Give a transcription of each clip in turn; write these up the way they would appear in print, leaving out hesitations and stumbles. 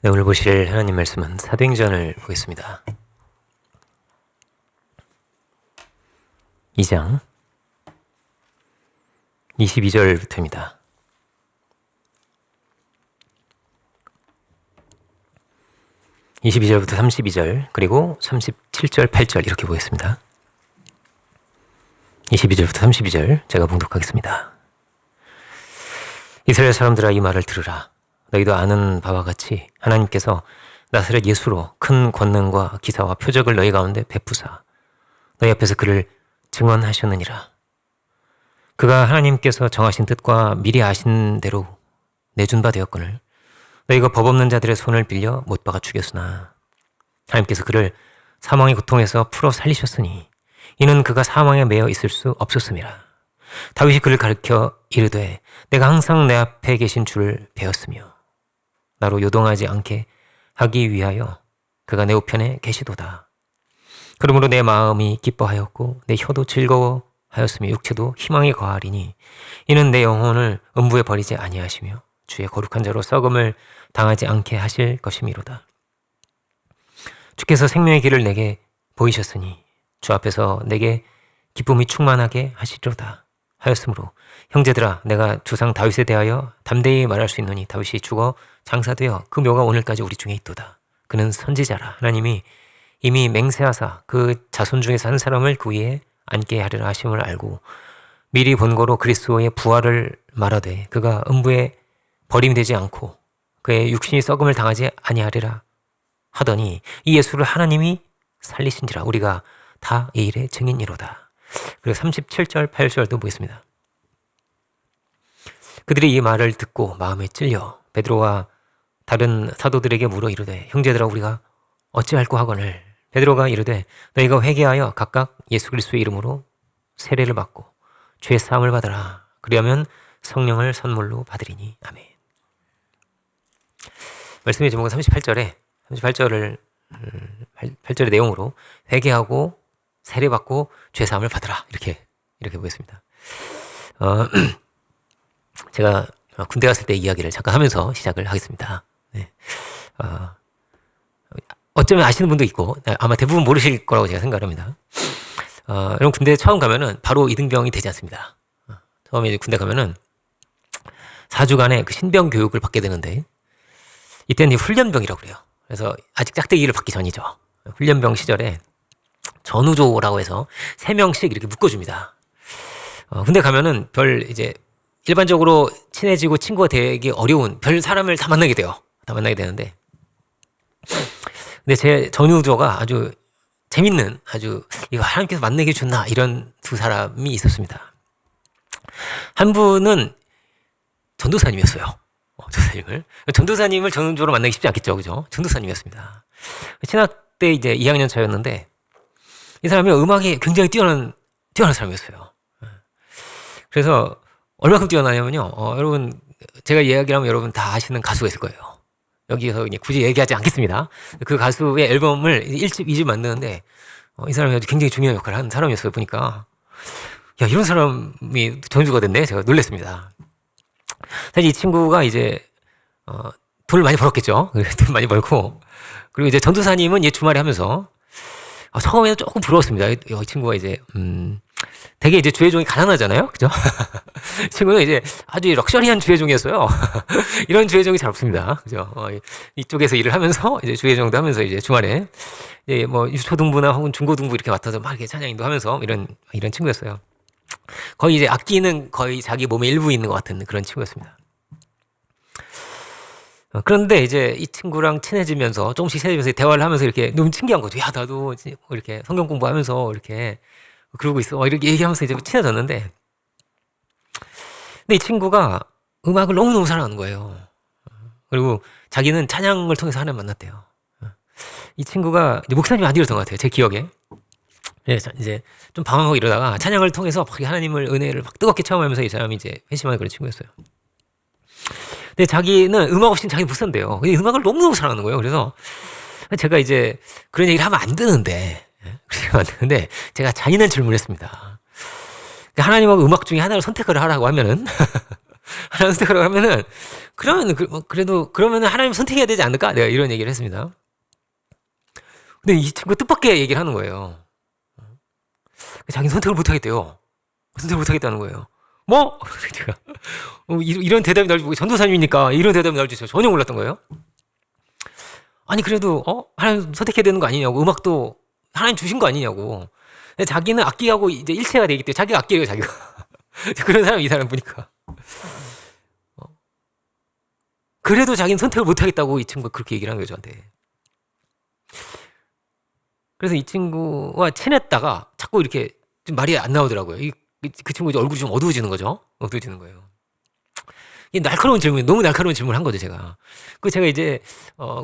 네, 오늘 보실 하나님 말씀은 사도행전을 보겠습니다. 2장 22절부터입니다. 22절부터 32절 그리고 37절, 8절 이렇게 보겠습니다. 22절부터 32절 제가 봉독하겠습니다. 이스라엘 사람들아, 이 말을 들으라. 너희도 아는 바와 같이 하나님께서 나사렛 예수로 큰 권능과 기사와 표적을 너희 가운데 베푸사 너희 앞에서 그를 증언하셨느니라. 그가 하나님께서 정하신 뜻과 미리 아신 대로 내준 바 되었거늘 너희가 법 없는 자들의 손을 빌려 못 박아 죽였으나 하나님께서 그를 사망의 고통에서 풀어 살리셨으니 이는 그가 사망에 매여 있을 수 없었음이라. 다윗이 그를 가르쳐 이르되 내가 항상 내 앞에 계신 주를 배웠으며 나로 요동하지 않게 하기 위하여 그가 내 우편에 계시도다. 그러므로 내 마음이 기뻐하였고 내 혀도 즐거워하였으며 육체도 희망이 거하리니 이는 내 영혼을 음부에 버리지 아니하시며 주의 거룩한 자로 썩음을 당하지 않게 하실 것이미로다. 주께서 생명의 길을 내게 보이셨으니 주 앞에서 내게 기쁨이 충만하게 하시리로다 하였으므로 형제들아, 내가 주상 다윗에 대하여 담대히 말할 수 있노니 다윗이 죽어 장사되어 그 묘가 오늘까지 우리 중에 있도다. 그는 선지자라. 하나님이 이미 맹세하사 그 자손 중에서 한 사람을 그 위에 앉게 하리라 하심을 알고 미리 본고로 그리스도의 부활을 말하되 그가 음부에 버림이 되지 않고 그의 육신이 썩음을 당하지 아니하리라 하더니 이 예수를 하나님이 살리신지라. 우리가 다 이 일의 증인이로다. 그리고 37절, 8절도 보겠습니다. 그들이 이 말을 듣고 마음에 찔려 베드로와 다른 사도들에게 물어 이르되 형제들아, 우리가 어찌할꼬 하거늘 베드로가 이르되 너희가 회개하여 각각 예수 그리스도의 이름으로 세례를 받고 죄 사함을 받으라. 그리하면 성령을 선물로 받으리니. 아멘. 말씀의 제목은 38절의 내용으로 회개하고 세례 받고 죄 사함을 받으라. 이렇게 보겠습니다. 제가 군대 갔을 때 이야기를 잠깐 하면서 시작을 하겠습니다. 네. 어쩌면 아시는 분도 있고 아마 대부분 모르실 거라고 제가 생각합니다. 여러분, 군대 처음 가면은 바로 이등병이 되지 않습니다. 처음에 이제 군대 가면은 4주간의 그 신병 교육을 받게 되는데 이때는 훈련병이라고 그래요. 그래서 아직 짝대기를 받기 전이죠. 훈련병 시절에 전우조라고 해서 3명씩 이렇게 묶어줍니다. 군대 가면은 일반적으로 친해지고 친구가 되기 어려운 별 사람을 다 만나게 돼요. 다 만나게 되는데. 근데 제 전우조가 아주 재밌는, 이거 하나님께서 만나게 줬나, 이런 두 사람이 있었습니다. 한 분은 전도사님이었어요. 전도사님을 전우조로 만나기 쉽지 않겠죠. 그죠? 전도사님이었습니다. 신학 때 이제 2학년 차였는데, 이 사람이 음악에 굉장히 뛰어난 사람이었어요. 그래서 얼마큼 뛰어나냐면요. 여러분, 제가 이야기를 하면 여러분 다 아시는 가수가 있을 거예요. 여기서 굳이 얘기하지 않겠습니다. 그 가수의 앨범을 1집, 2집 만드는데, 이 사람이 아주 굉장히 중요한 역할을 하는 사람이었어요. 보니까. 야, 이런 사람이 전주가 됐네? 제가 놀랐습니다. 사실 이 친구가 이제, 돈을 많이 벌었겠죠. 돈 많이 벌고. 그리고 이제 전도사님은 주말에 하면서, 처음에는 조금 부러웠습니다. 이 친구가 이제, 되게 이제 주회종이 가난하잖아요. 그죠? 친구는 이제 아주 럭셔리한 주회종이었어요. 이런 주회종이 잘 없습니다. 그죠? 이쪽에서 일을 하면서 이제 주회종도 하면서 이제 주말에 이제 뭐 유초등부나 혹은 중고등부 이렇게 맡아서 막 이렇게 찬양인도 하면서 이런 친구였어요. 거의 이제 악기는 거의 자기 몸의 일부 있는 것 같은 그런 친구였습니다. 그런데 이제 이 친구랑 친해지면서 조금씩 친해지면서 대화를 하면서 이렇게 너무 신기한 거죠. 야, 나도 뭐 이렇게 성경 공부하면서 이렇게 그러고 있어. 이렇게 얘기하면서 이제 친해졌는데, 근데 이 친구가 음악을 너무너무 사랑하는 거예요. 그리고 자기는 찬양을 통해서 하나님 만났대요. 이 친구가 이제 목사님이 아니었던 것 같아요. 제 기억에. 그래서 이제 좀 방황하고 이러다가 찬양을 통해서 하나님을 은혜를 막 뜨겁게 체험하면서 이 사람이 이제 회심하는 그런 친구였어요. 근데 자기는 음악 없이는 자기 못 산대요. 음악을 너무너무 사랑하는 거예요. 그래서 제가 이제 그런 얘기를 하면 안 되는데, 제가 잔인한 질문을 했습니다. 하나님하고 음악 중에 하나를 선택을 하라고 하면은 하나님 선택하라고 하면은, 그러면, 그래도, 그러면은 하나님 선택해야 되지 않을까? 내가 이런 얘기를 했습니다. 근데 이 친구가 뜻밖의 얘기를 하는 거예요. 자기는 선택을 못 하겠대요. 선택을 못 하겠다는 거예요. 뭐? 제가, 이런 대답이 나올 줄, 전도사님이니까 이런 대답이 나올 줄 제가 전혀 몰랐던 거예요. 아니, 그래도, 하나님 선택해야 되는 거 아니냐고. 음악도 하나님 주신 거 아니냐고. 근데 자기는 악기하고 이제 일체가 되기 때문에 자기가 악기예요, 자기가. 그런 사람, 이 사람 보니까. 그래도 자기는 선택을 못 하겠다고 이 친구가 그렇게 얘기를 하는 거예요, 저한테. 그래서 이 친구와 친했다가 자꾸 이렇게 좀 말이 안 나오더라고요. 그 친구 이제 얼굴이 좀 어두워지는 거죠. 어두워지는 거예요. 이게 날카로운 질문, 너무 날카로운 질문을 한 거죠, 제가. 그 제가 이제,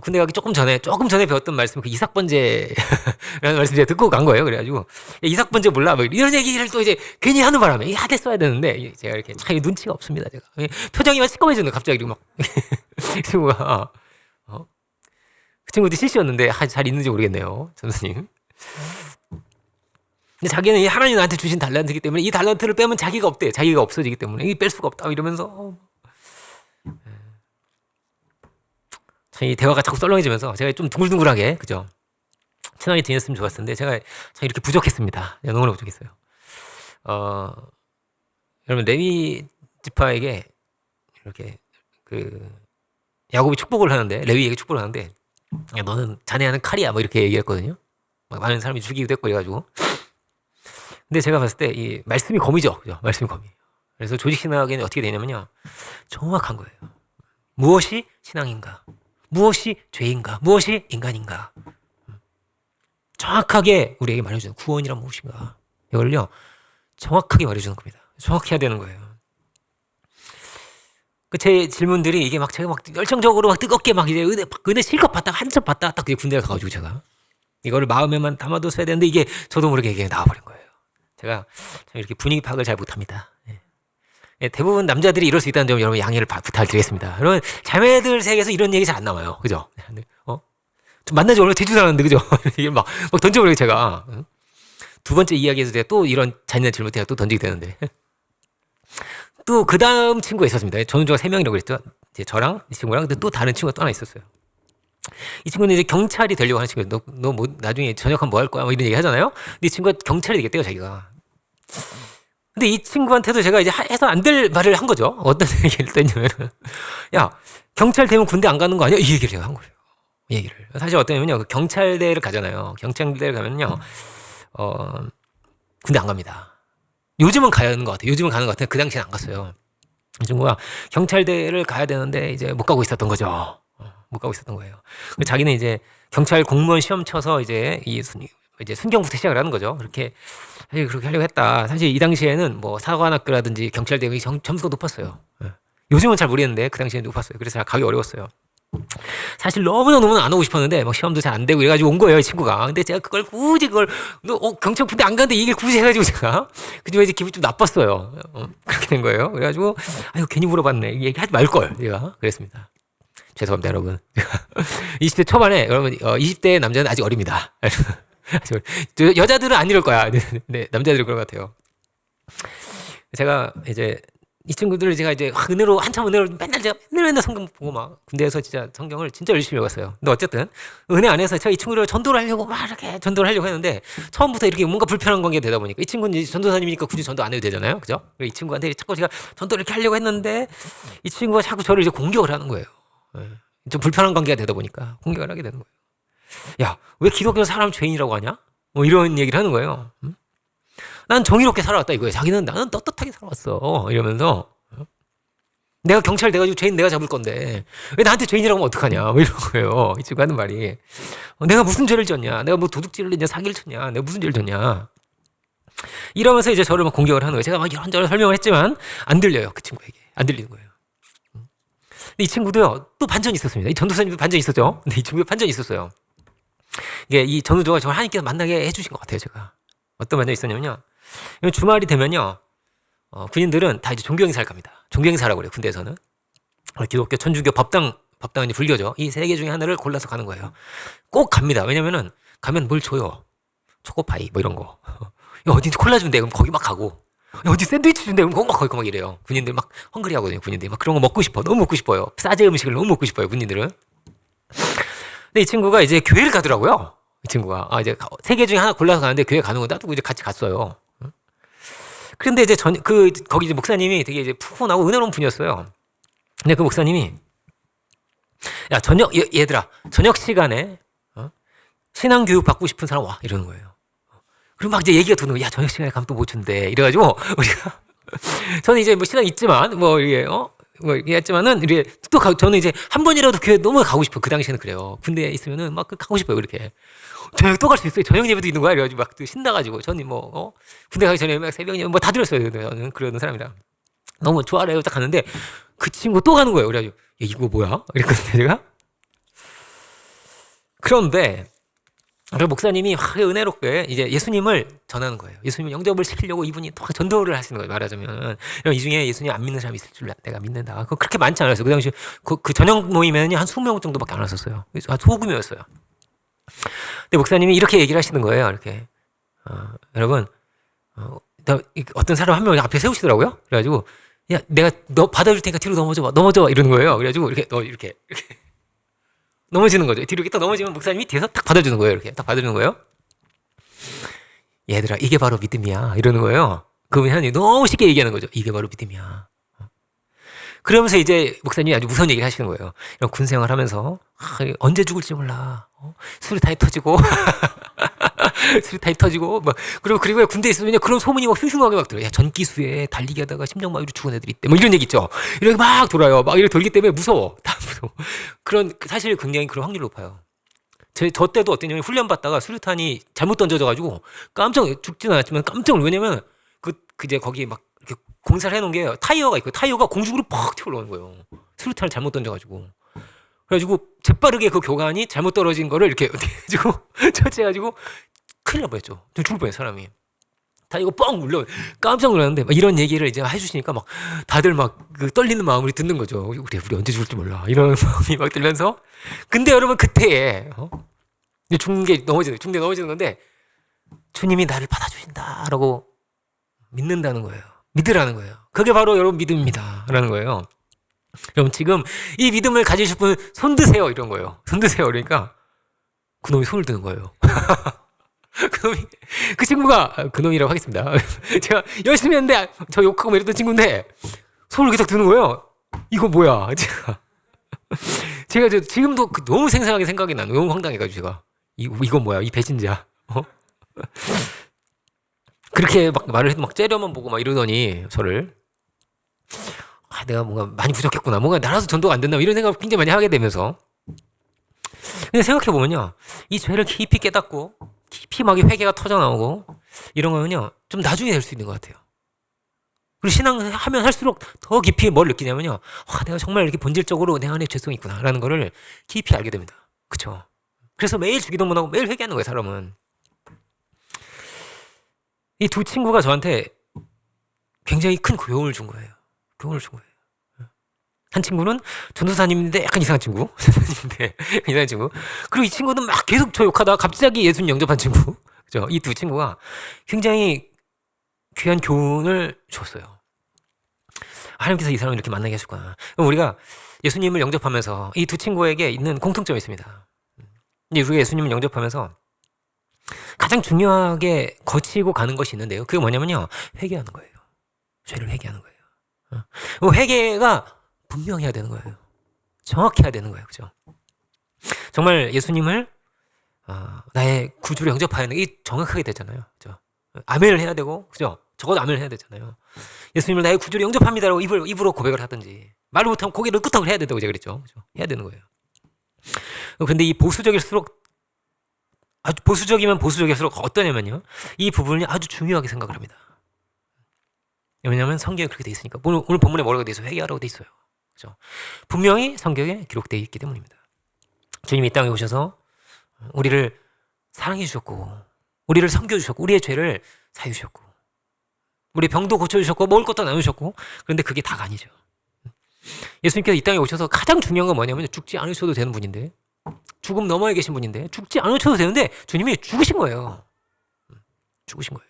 군대 가기 조금 전에 배웠던 말씀, 그 이삭번제라는 말씀 제가 듣고 간 거예요. 그래가지고, 야, 이삭번제 몰라? 뭐 이런 얘기를 또 이제 괜히 하는 바람에, 하대 써야 되는데, 제가 이렇게 참 눈치가 없습니다, 제가. 표정이 막 시꺼매지는 거예요, 갑자기. 막. 그 친구가, 그 친구도 CC였는데, 잘 있는지 모르겠네요, 전선님. 근데 자기는 이 하나님 나한테 주신 달란트이기 때문에 이 달란트를 빼면 자기가 없대. 자기가 없어지기 때문에 이 뺄 수가 없다. 이러면서 참 이 대화가 자꾸 썰렁해지면서 제가 좀 둥글둥글하게 그죠? 친하게 지냈으면 좋았을 텐데 제가 참 이렇게 부족했습니다. 너무나 부족했어요. 여러분 레위 지파에게 이렇게 그 야곱이 축복을 하는데 레위에게 축복을 하는데 야, 너는 자네하는 칼이야 뭐 이렇게 얘기했거든요. 막 많은 사람이 죽이기도 했고 이래가지고. 근데 제가 봤을 때 이 말씀이 검이죠. 그죠? 말씀이 검이. 그래서 조직 신학에는 어떻게 되냐면요. 정확한 거예요. 무엇이 신앙인가? 무엇이 죄인가? 무엇이 인간인가? 정확하게 우리에게 말해주는 구원이란 무엇인가? 이걸요. 정확하게 말해주는 겁니다. 정확히 해야 되는 거예요. 제 질문들이 이게 막 제가 막 열정적으로 막 뜨겁게 막 이제 은혜 실컷 받다가 한참 받다가 딱 군대에 가가지고 제가 이거를 마음에만 담아뒀어야 되는데 이게 저도 모르게 이게 나와버린 거예요. 제가 참 이렇게 분위기 파악을 잘 못합니다. 예, 대부분 남자들이 이럴 수 있다는 점 여러분 양해를 부탁드리겠습니다. 여러분 자매들 세계에서 이런 얘기 잘 안 나와요. 그죠? 좀 만나지 얼마 되지도 않았는데 그죠? 이게 막 던져버려요 제가. 두 번째 이야기에서 제가 또 이런 잔인한 질문 제가 또 던지게 되는데 또 그 다음 친구가 있었습니다. 전우조가 3명이라고 그랬죠. 이제 저랑 이 친구랑 근데 또 다른 친구가 또 하나 있었어요. 이 친구는 이제 경찰이 되려고 하는 친구예요. 너 뭐 나중에 전역하면 뭐 할 거야? 뭐 이런 얘기 하잖아요. 근데 이 친구가 경찰이 되겠대요 자기가. 근데 이 친구한테도 제가 이제 해서 안 될 말을 한 거죠. 어떤 얘기를 했냐면, 야, 경찰 되면 군대 안 가는 거 아니야? 이 얘기를 제가 한 거예요. 이 얘기를. 사실 어떠냐면요. 그 경찰대를 가잖아요. 경찰대를 가면요. 군대 안 갑니다. 요즘은 가는 것 같아요. 요즘은 가는 것 같아요. 그 당시엔 안 갔어요. 이 친구가 경찰대를 가야 되는데 이제 못 가고 있었던 거죠. 못 가고 있었던 거예요. 자기는 이제 경찰 공무원 시험 쳐서 이제 이제 순경부터 시작을 하는 거죠. 그렇게 사실 그렇게 하려고 했다. 사실 이 당시에는 뭐 사관학교라든지 경찰대학이 점수가 높았어요. 요즘은 잘 모르겠는데 그 당시에는 높았어요. 그래서 잘 가기 어려웠어요. 사실 너무나 안 오고 싶었는데 막 시험도 잘 안 되고 이래가지고 온 거예요, 이 친구가. 근데 제가 그걸 굳이 너 경찰 군대 안 가는데 이게 굳이 해가지고 제가 그좀 이제 기분이 좀 나빴어요. 그렇게 된 거예요. 그래가지고 아유 괜히 물어봤네. 얘기하지 말 걸. 제가 그랬습니다. 죄송합니다, 여러분. 20대 초반에 여러분 20대 남자는 아직 어립니다. 여자들은 안 이럴 거야. 네, 남자들은 그런 것 같아요. 제가 이제 이 친구들을 제가 이제 은혜로 한참 은혜로 맨날 성경 보고 막 군대에서 진짜 성경을 진짜 열심히 읽었어요. 근데 어쨌든 은혜 안에서 제가 이 친구를 전도를 하려고 막 이렇게 전도를 하려고 했는데 처음부터 이렇게 뭔가 불편한 관계가 되다 보니까 이 친구는 이제 전도사님이니까 굳이 전도 안 해도 되잖아요, 그죠? 이 친구한테 자꾸 제가 전도를 이렇게 하려고 했는데 이 친구가 자꾸 저를 이제 공격을 하는 거예요. 좀 불편한 관계가 되다 보니까 공격을 하게 되는 거예요. 야, 왜 기독교 사람 죄인이라고 하냐? 뭐 이런 얘기를 하는 거예요. 난 정의롭게 살아왔다 이거예요. 자기는 나는 떳떳하게 살아왔어. 이러면서 내가 경찰 돼가지고 죄인 내가 잡을 건데 왜 나한테 죄인이라고 하면 어떡하냐? 뭐 이런 거예요. 이 친구 하는 말이. 내가 무슨 죄를 졌냐? 내가 뭐 도둑질을 했냐? 사기를 쳤냐? 내가 무슨 죄를 졌냐? 이러면서 이제 저를 막 공격을 하는 거예요. 제가 막 이런저런 설명을 했지만 안 들려요. 그 친구에게. 안 들리는 거예요. 근데 이 친구도요. 또 반전이 있었습니다. 이 전도사님도 반전이 있었죠. 근데 이 친구도 반전이 있었어요. 이게 이 전우조가 저를 하나님께서 만나게 해주신 것 같아요. 제가. 어떤 반전이 있었냐면요. 주말이 되면요. 군인들은 다 이제 종교행사를 갑니다. 종교행사라고 그래요. 군대에서는. 기독교, 천주교, 법당 이제 불교죠. 이 세 개 중에 하나를 골라서 가는 거예요. 꼭 갑니다. 왜냐면은 가면 뭘 줘요. 초코파이 뭐 이런 거. 어딘지 콜라 준대. 그럼 거기 막 가고. 어디 샌드위치 준대. 막 거기 막 이래요. 군인들 막 헝그리 하거든요. 군인들 막 그런 거 먹고 싶어. 너무 먹고 싶어요. 싸제 음식을 너무 먹고 싶어요. 군인들은. 근데 이 친구가 이제 교회를 가더라고요. 이 친구가 이제 세 개 중에 하나 골라서 가는데 교회 가는 거 놔두고 이제 같이 갔어요. 그런데 이제 거기 이제 목사님이 되게 이제 푸근하고 은혜로운 분이었어요. 근데 그 목사님이 야 얘들아 저녁 시간에 신앙 교육 받고 싶은 사람 와 이러는 거예요. 그럼 막 이제 얘기가 도는 거야. 야 저녁 시간에 가면 또 못 준대. 이래가지고 우리가 저는 이제 뭐 신앙 있지만 뭐 이게 뭐 이게 했지만은 이제 저는 이제 한 번이라도 교회 너무 가고 싶어. 그 당시에는 그래요. 군대에 있으면은 막 가고 싶어요. 이렇게 저녁 또 갈 수 있어요. 저녁 예배도 있는 거야. 그래가지고 막 신나가지고 저는 뭐 군대 가기 전에 막 새벽 예배 뭐 다 들었어요. 저는 그러는 사람이라 너무 좋아해요. 딱 갔는데 그 친구 또 가는 거예요. 그래가지고 야, 이거 뭐야? 이랬거든요. 제가. 그런데 그 목사님이 은혜롭게 이제 예수님을 전하는 거예요. 예수님 영접을 시키려고 이분이 또 전도를 하시는 거예요. 말하자면 이 중에 예수님 안 믿는 사람이 있을 줄 내가 믿는다. 그렇게 많지 않았어요. 그 당시 그 저녁 모임에는 한 20명 정도밖에 안 왔었어요. 소규모였어요. 근데 목사님이 이렇게 얘기를 하시는 거예요. 이렇게 여러분 어떤 사람 한 명 앞에 세우시더라고요. 그래가지고 야 내가 너 받아줄 테니까 뒤로 넘어져 이러는 거예요. 그래가지고 이렇게 넘어지는 거죠. 뒤로 이렇게 딱 넘어지면 목사님이 뒤에서 딱 받아주는 거예요. 이렇게 딱 받아주는 거예요. 얘들아 이게 바로 믿음이야 이러는 거예요. 그분이 너무 쉽게 얘기하는 거죠. 이게 바로 믿음이야. 그러면서 이제 목사님이 아주 무서운 얘기를 하시는 거예요. 이런 군 생활하면서 언제 죽을지 몰라. 수류탄이 터지고 수류탄이 터지고 막 그리고 군대에 있으면 그런 소문이 막 흉흉하게 막 들어요. 야 전기수에 달리기 하다가 심장마비로 죽은 애들이 있대. 뭐 이런 얘기 있죠. 이렇게 막 돌아요. 막 이렇게 돌기 때문에 무서워. 다 무서워. 그런 사실 굉장히 그런 확률이 높아요. 저 때도 어땠냐면 훈련 받다가 수류탄이 잘못 던져져가지고 깜짝 죽지는 않았지만 깜짝 왜냐면 이제 거기 막 이렇게 공사를 해놓은 게 타이어가 있고 타이어가 공중으로 퍽 튀어올라오는 거예요. 수류탄을 잘못 던져가지고. 그래가지고 재빠르게 그 교관이 잘못 떨어진 거를 이렇게 해가지고 처치해가지고 큰일 날 뻔했죠. 좀 죽을 뻔했어요 사람이. 다 이거 뻥 울려 깜짝 놀랐는데 막 이런 얘기를 이제 해주시니까 막 다들 막 그 떨리는 마음으로 듣는 거죠. 우리 언제 죽을지 몰라 이런 마음이 막 들면서 근데 여러분 그때에 중대 넘어지는 건데 주님이 나를 받아주신다라고 믿는다는 거예요. 믿으라는 거예요. 그게 바로 여러분 믿음입니다. 라는 거예요. 여러분 지금 이 믿음을 가지실 분 손 드세요 이런 거예요. 손 드세요 그러니까 그놈이 손을 드는 거예요. 그 친구가 그놈이라고 하겠습니다. 제가 열심히 했는데 저 욕하고 이랬던 친구인데 손을 계속 드는 거예요. 이거 뭐야? 제가 지금도 너무 생생하게 생각이 나요. 너무 황당해가지고 제가 이거 뭐야? 이 배신자. 그렇게 막 말을 해도 막 째려만 보고 막 이러더니 저를 내가 뭔가 많이 부족했구나. 뭔가 나라도 전도가 안 된다. 이런 생각을 굉장히 많이 하게 되면서 근데 생각해보면요. 이 죄를 깊이 깨닫고 깊이 막 회개가 터져 나오고 이런 거는요. 좀 나중에 될 수 있는 것 같아요. 그리고 신앙하면 할수록 더 깊이 뭘 느끼냐면요. 내가 정말 이렇게 본질적으로 내 안에 죄성이 있구나 라는 거를 깊이 알게 됩니다. 그쵸? 그래서 매일 주기도문하고 매일 회개하는 거예요. 사람은. 이 두 친구가 저한테 굉장히 큰 교훈을 준 거예요. 한 친구는 전도사님인데 약간 이상한 친구. 이상한 친구. 그리고 이 친구는 막 계속 저 욕하다가 갑자기 예수님 영접한 친구. 그죠? 이 두 친구가 굉장히 귀한 교훈을 줬어요. 하나님께서 이 사람을 이렇게 만나게 하셨구나. 우리가 예수님을 영접하면서 이 두 친구에게 있는 공통점이 있습니다. 우리가 예수님을 영접하면서 가장 중요하게 거치고 가는 것이 있는데요. 그게 뭐냐면요. 회개하는 거예요. 죄를 회개하는 거예요. 회개가 분명해야 되는 거예요. 정확해야 되는 거예요. 그죠? 정말 예수님을 나의 구주로 영접하는 게 정확하게 되잖아요. 그죠? 아멘을 해야 되고, 그죠? 적어도 아멘을 해야 되잖아요. 예수님을 나의 구주로 영접합니다라고 입으로 고백을 하든지, 말을 못하면 고개를 끄덕을 해야 된다고 제가 그랬죠. 그죠? 해야 되는 거예요. 근데 이 보수적일수록, 아주 보수적이면 보수적일수록 어떠냐면요. 이 부분이 아주 중요하게 생각을 합니다. 왜냐하면 성경에 그렇게 돼 있으니까. 오늘 본문에 뭐라고 돼 있어요? 회개하라고 돼 있어요. 그죠? 분명히 성경에 기록되어 있기 때문입니다. 주님이 이 땅에 오셔서 우리를 사랑해 주셨고, 우리를 섬겨 주셨고, 우리의 죄를 사해 주셨고, 우리 병도 고쳐 주셨고, 먹을 것도 나눠 주셨고, 그런데 그게 다가 아니죠. 예수님께서 이 땅에 오셔서 가장 중요한 건 뭐냐면 죽지 않으셔도 되는 분인데, 죽음 너머에 계신 분인데 죽지 않으셔도 되는데 주님이 죽으신 거예요. 죽으신 거예요.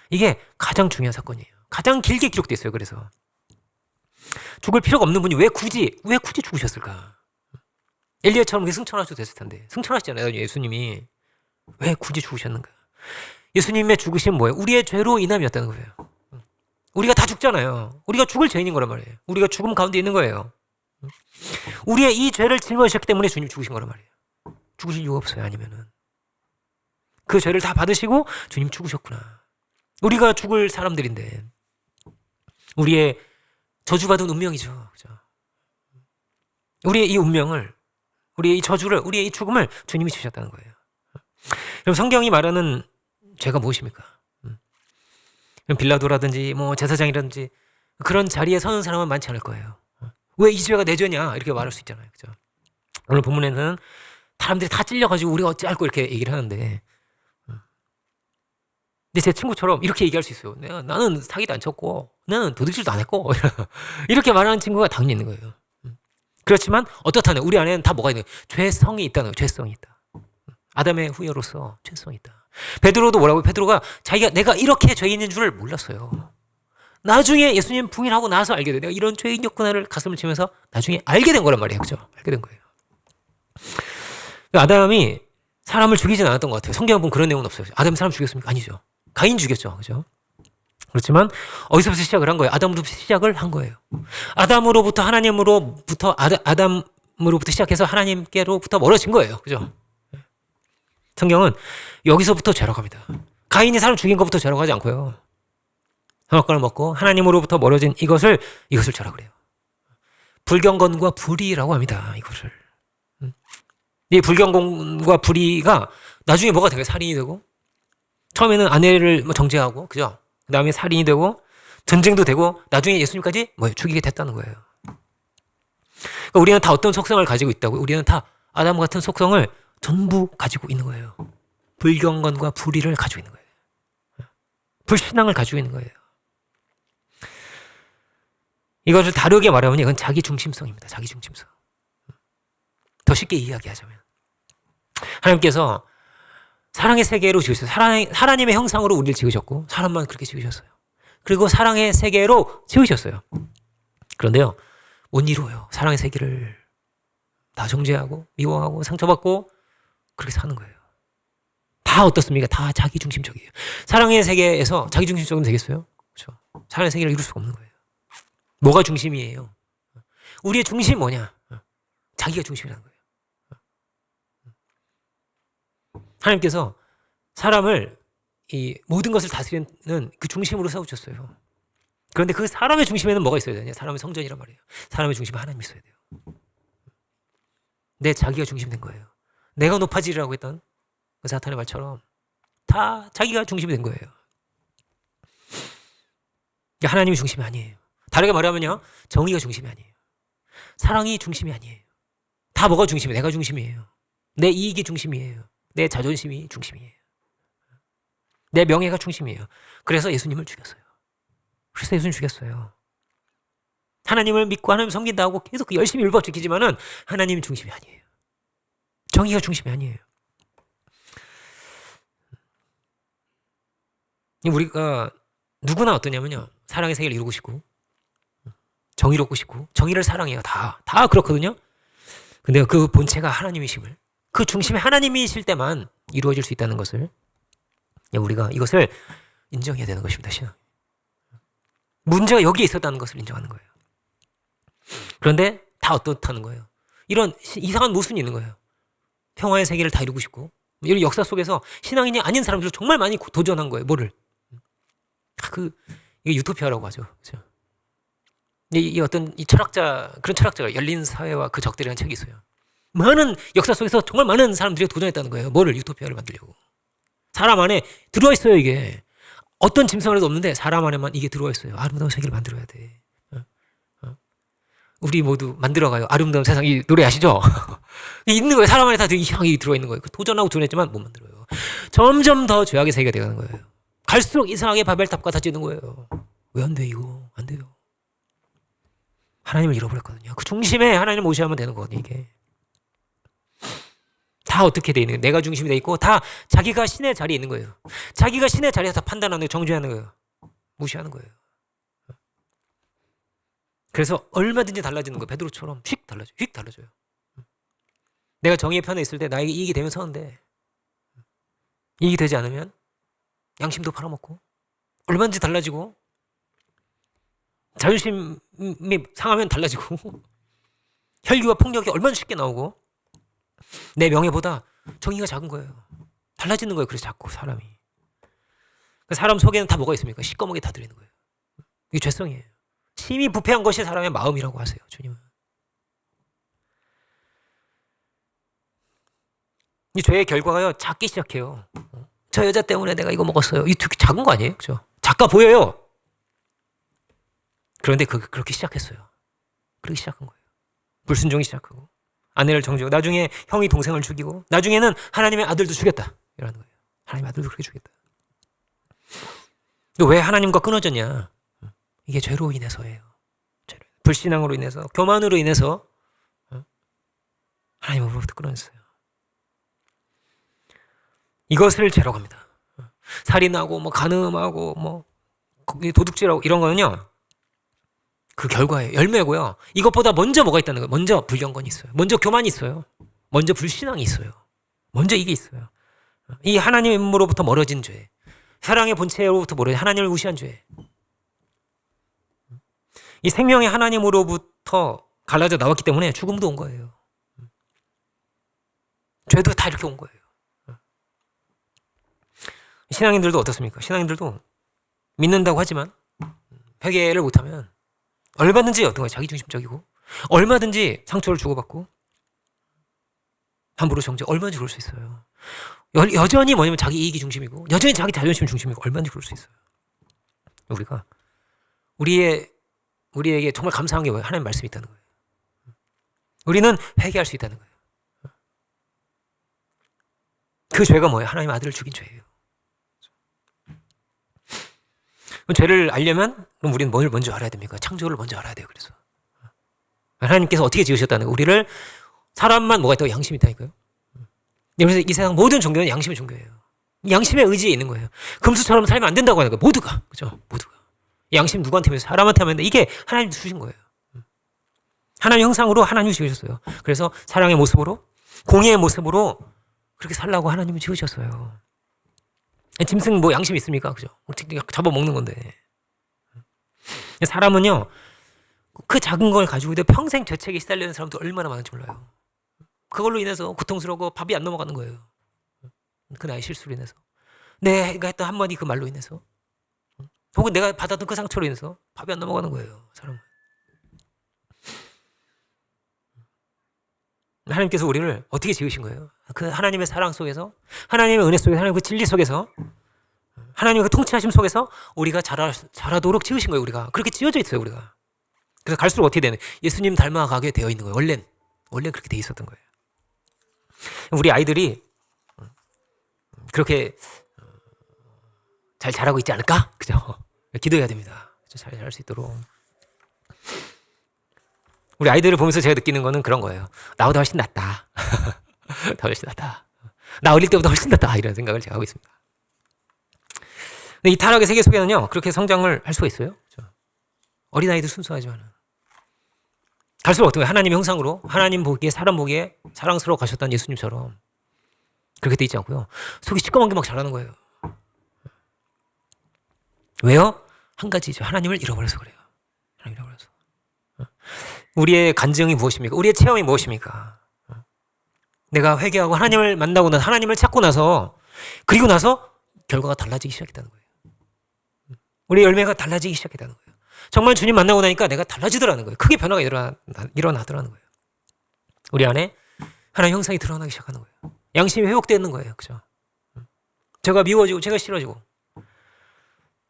이게 가장 중요한 사건이에요. 가장 길게 기록돼 있어요. 그래서 죽을 필요가 없는 분이 왜 굳이 죽으셨을까? 엘리야처럼 승천하셔도 됐을 텐데 승천하시잖아요. 예수님이 왜 굳이 죽으셨는가? 예수님의 죽으심 뭐예요? 우리의 죄로 인함이었다는 거예요. 우리가 다 죽잖아요. 우리가 죽을 죄인인 거란 말이에요. 우리가 죽음 가운데 있는 거예요. 우리의 이 죄를 짊어지셨기 때문에 주님 죽으신 거란 말이에요. 죽으실 이유가 없어요. 아니면은 그 죄를 다 받으시고 주님 죽으셨구나. 우리가 죽을 사람들인데 우리의 저주받은 운명이죠. 그죠? 우리의 이 운명을, 우리의 이 저주를, 우리의 이 죽음을 주님이 주셨다는 거예요. 그럼 성경이 말하는 죄가 무엇입니까? 그럼 빌라도라든지 뭐 제사장이라든지 그런 자리에 서는 사람은 많지 않을 거예요. 왜 이 죄가 내 죄냐 이렇게 말할 수 있잖아요. 그죠? 오늘 본문에는 사람들이 다 찔려가지고 우리가 어찌할꼬 이렇게 얘기를 하는데, 근데 제 친구처럼 이렇게 얘기할 수 있어요. 나는 사기도 안 쳤고 나는 도둑질도 안 했고 이렇게 말하는 친구가 당연히 있는 거예요. 그렇지만 어떻다는 우리 안에는 다 뭐가 있는 거예요? 죄성이 있다는 거예요. 죄성이 있다. 아담의 후예로서 죄성이 있다. 베드로도 뭐라고요? 베드로가 자기가 내가 이렇게 죄인인 줄을 몰랐어요. 나중에 예수님 부인하고 나서 알게 돼. 내가 이런 죄인이었구나를 가슴을 치면서 나중에 알게 된 거란 말이에요. 그죠? 알게 된 거예요. 아담이 사람을 죽이진 않았던 것 같아요. 성경에 보면 그런 내용은 없어요. 아담이 사람 죽였습니까? 아니죠. 가인 죽였죠. 그죠? 그렇지만 어디서부터 시작을 한 거예요? 아담으로부터 시작을 한 거예요. 아담으로부터 하나님으로부터 아담으로부터 시작해서 하나님께로부터 멀어진 거예요. 그죠? 성경은 여기서부터 죄라고 합니다. 가인이 사람 죽인 것부터 죄라고 하지 않고요. 선악과를 먹고 하나님으로부터 멀어진 이것을 죄라고 그래요. 불경건과 불의라고 합니다. 이것을. 이 불경건과 불의가 나중에 뭐가 되고 살인이 되고, 처음에는 아내를 정죄하고, 그죠? 그 다음에 살인이 되고, 전쟁도 되고, 나중에 예수님까지 죽이게 됐다는 거예요. 그러니까 우리는 다 어떤 속성을 가지고 있다고? 우리는 다 아담 같은 속성을 전부 가지고 있는 거예요. 불경건과 불의를 가지고 있는 거예요. 불신앙을 가지고 있는 거예요. 이것을 다르게 말하면 이건 자기 중심성입니다. 자기 중심성. 더 쉽게 이야기하자면 하나님께서 사랑의 세계로 지으셨어요. 하나님의 형상으로 우리를 지으셨고 사람만 그렇게 지으셨어요. 그리고 사랑의 세계로 지으셨어요. 그런데요, 못 이루어요. 사랑의 세계를 다 정죄하고 미워하고 상처받고 그렇게 사는 거예요. 다 어떻습니까? 다 자기 중심적이에요. 사랑의 세계에서 자기 중심적이면 되겠어요? 그렇죠? 사랑의 세계를 이룰 수가 없는 거예요. 뭐가 중심이에요? 우리의 중심이 뭐냐? 자기가 중심이라는 거예요. 하나님께서 사람을 이 모든 것을 다스리는 그 중심으로 세우셨어요. 그런데 그 사람의 중심에는 뭐가 있어야 되냐? 사람의 성전이란 말이에요. 사람의 중심에 하나님이 있어야 돼요. 내 자기가 중심된 거예요. 내가 높아지리라고 했던 그 사탄의 말처럼 다 자기가 중심이 된 거예요. 하나님이 중심이 아니에요. 다르게 말하면요, 정의가 중심이 아니에요. 사랑이 중심이 아니에요. 다 뭐가 중심이에요? 내가 중심이에요. 내 이익이 중심이에요. 내 자존심이 중심이에요. 내 명예가 중심이에요. 그래서 예수님을 죽였어요. 그래서 예수님 죽였어요. 하나님을 믿고 하나님 섬긴다고 계속 열심히 율법 지키지만은 하나님이 중심이 아니에요. 정의가 중심이 아니에요. 우리가 누구나 어떠냐면요, 사랑의 세계를 이루고 싶고 정의롭고 싶고 정의를 사랑해요. 다 그렇거든요. 근데 그 본체가 하나님이심을, 그 중심에 하나님이실 때만 이루어질 수 있다는 것을 우리가 이것을 인정해야 되는 것입니다. 신앙. 문제가 여기에 있었다는 것을 인정하는 거예요. 그런데 다 어떻다는 거예요. 이런 이상한 모순이 있는 거예요. 평화의 세계를 다 이루고 싶고, 이런 역사 속에서 신앙인이 아닌 사람들 정말 많이 도전한 거예요. 뭐를? 이게 유토피아라고 하죠. 그렇죠? 이 어떤 그런 철학자가 열린 사회와 그 적들이라는 책이 있어요. 많은 역사 속에서 정말 많은 사람들이 도전했다는 거예요. 뭐를? 유토피아를 만들려고. 사람 안에 들어와 있어요, 이게. 어떤 짐승에도 없는데 사람 안에만 이게 들어와 있어요. 아름다운 세계를 만들어야 돼. 우리 모두 만들어가요. 아름다운 세상. 이 노래 아시죠? 있는 거예요. 사람 안에 다 이상하게 들어와 있는 거예요. 도전하고 도전했지만 못 만들어요. 점점 더 죄악의 세계가 되어가는 거예요. 갈수록 이상하게 바벨탑과 다 짓는 거예요. 왜 안 돼, 이거? 안 돼요. 하나님을 잃어버렸거든요. 그 중심에 하나님을 모셔야만 되는 거거든요, 이게. 다 어떻게 돼 있는 거예요? 내가 중심이 돼 있고 다 자기가 신의 자리에 있는 거예요. 자기가 신의 자리에서 다 판단하는 거예요. 정죄하는 거예요. 무시하는 거예요. 그래서 얼마든지 달라지는 거예요. 베드로처럼 휙 달라져요. 내가 정의의 편에 있을 때 나에게 이익이 되면 서는데 이익이 되지 않으면 양심도 팔아먹고 얼마든지 달라지고 자존심이 상하면 달라지고 혈기와 폭력이 얼마나 쉽게 나오고 내 명예보다 정의가 작은 거예요. 달라지는 거예요. 그래서 자꾸 사람이. 사람 속에는 다 뭐가 있습니까? 시꺼멓게 다 들리는 거예요. 이게 죄성이에요. 심히 부패한 것이 사람의 마음이라고 하세요. 주님은. 이 죄의 결과가요. 작기 시작해요. 저 여자 때문에 내가 이거 먹었어요. 이 되게 작은 거 아니에요? 그죠? 작아 보여요. 그런데 그렇게 시작했어요. 그렇게 시작한 거예요. 불순종이 시작하고 아내를 정죄하고 나중에 형이 동생을 죽이고 나중에는 하나님의 아들도 죽였다. 이러는 거예요. 하나님의 아들도 그렇게 죽였다. 왜 하나님과 끊어졌냐? 이게 죄로 인해서예요. 불신앙으로 인해서, 교만으로 인해서 하나님으로부터 끊어졌어요. 이것을 죄라고 합니다. 살인하고 뭐 간음하고 뭐 도둑질하고 이런 거는요. 그 결과예요. 열매고요. 이것보다 먼저 뭐가 있다는 거예요. 먼저 불경건이 있어요. 먼저 교만이 있어요. 먼저 불신앙이 있어요. 먼저 이게 있어요. 이 하나님으로부터 멀어진 죄. 사랑의 본체로부터 멀어진 하나님을 무시한 죄. 이 생명의 하나님으로부터 갈라져 나왔기 때문에 죽음도 온 거예요. 죄도 다 이렇게 온 거예요. 신앙인들도 어떻습니까? 신앙인들도 믿는다고 하지만 회개를 못하면 얼마든지 어떤 거 자기중심적이고 얼마든지 상처를 주고받고 함부로 정죄 얼마든지 그럴 수 있어요. 여전히 뭐냐면 자기 이익이 중심이고 여전히 자기 자존심 중심이고 얼마든지 그럴 수 있어요. 우리가 우리에게 정말 감사한 게 뭐예요? 하나님 말씀이 있다는 거예요. 우리는 회개할 수 있다는 거예요. 그 죄가 뭐예요? 하나님 아들을 죽인 죄예요. 죄를 알려면 그럼 우리는 뭘 먼저 알아야 됩니까? 창조를 먼저 알아야 돼요. 그래서 하나님께서 어떻게 지으셨다는 거예요? 우리를 사람만 뭐가 있다고 양심이 있다니까요. 그래서 이 세상 모든 종교는 양심의 종교예요. 양심의 의지에 있는 거예요. 금수처럼 살면 안 된다고 하는 거예요. 모두가 그죠? 모두가 양심 누구한테 하면서 사람한테 하면 이게 하나님 주신 거예요. 하나님 형상으로 하나님이 지으셨어요. 그래서 사랑의 모습으로 공의의 모습으로 그렇게 살라고 하나님이 지으셨어요. 짐승 뭐 양심 있습니까? 그죠? 잡아먹는 건데. 사람은요, 그 작은 걸 가지고도 평생 죄책에 시달리는 사람도 얼마나 많은지 몰라요. 그걸로 인해서 고통스러워 밥이 안 넘어가는 거예요. 그 나의 실수로 인해서. 내가 했던 한마디 그 말로 인해서. 혹은 내가 받았던 그 상처로 인해서 밥이 안 넘어가는 거예요. 사람은. 하나님께서 우리를 어떻게 지으신 거예요? 그 하나님의 사랑 속에서, 하나님의 은혜 속에서, 하나님의 그 진리 속에서, 하나님의 그 통치하심 속에서 우리가 자라도록 지으신 거예요. 우리가 그렇게 지어져 있어요. 우리가. 그래서 갈수록 어떻게 되는? 예수님 닮아가게 되어 있는 거예요. 원래 그렇게 돼 있었던 거예요. 우리 아이들이 그렇게 잘 자라고 있지 않을까? 그죠? 기도해야 됩니다. 잘 자랄 수 있도록. 우리 아이들을 보면서 제가 느끼는 거는 그런 거예요. 나보다 훨씬 낫다. 더 훨씬 낫다. 나 어릴 때보다 훨씬 낫다. 이런 생각을 제가 하고 있습니다. 근데 이 타락의 세계 속에는요, 그렇게 성장을 할 수가 있어요. 그렇죠? 어린아이도 순수하지만 갈수록 어떤 거예요? 하나님의 형상으로, 하나님 보기에, 사람 보기에 사랑스러워 가셨다는 예수님처럼 그렇게 돼 있지 않고요. 속이 시꺼먼 게 막 자라는 거예요. 왜요? 한 가지죠. 하나님을 잃어버려서 그래요. 하나님 잃어버려서. 우리의 간증이 무엇입니까? 우리의 체험이 무엇입니까? 내가 회개하고 하나님을 만나고 나서 하나님을 찾고 나서 그리고 나서 결과가 달라지기 시작했다는 거예요. 우리 열매가 달라지기 시작했다는 거예요. 정말 주님 만나고 나니까 내가 달라지더라는 거예요. 크게 변화가 일어나더라는 거예요. 우리 안에 하나님 형상이 드러나기 시작하는 거예요. 양심이 회복되는 거예요. 그죠? 제가 미워지고 제가 싫어지고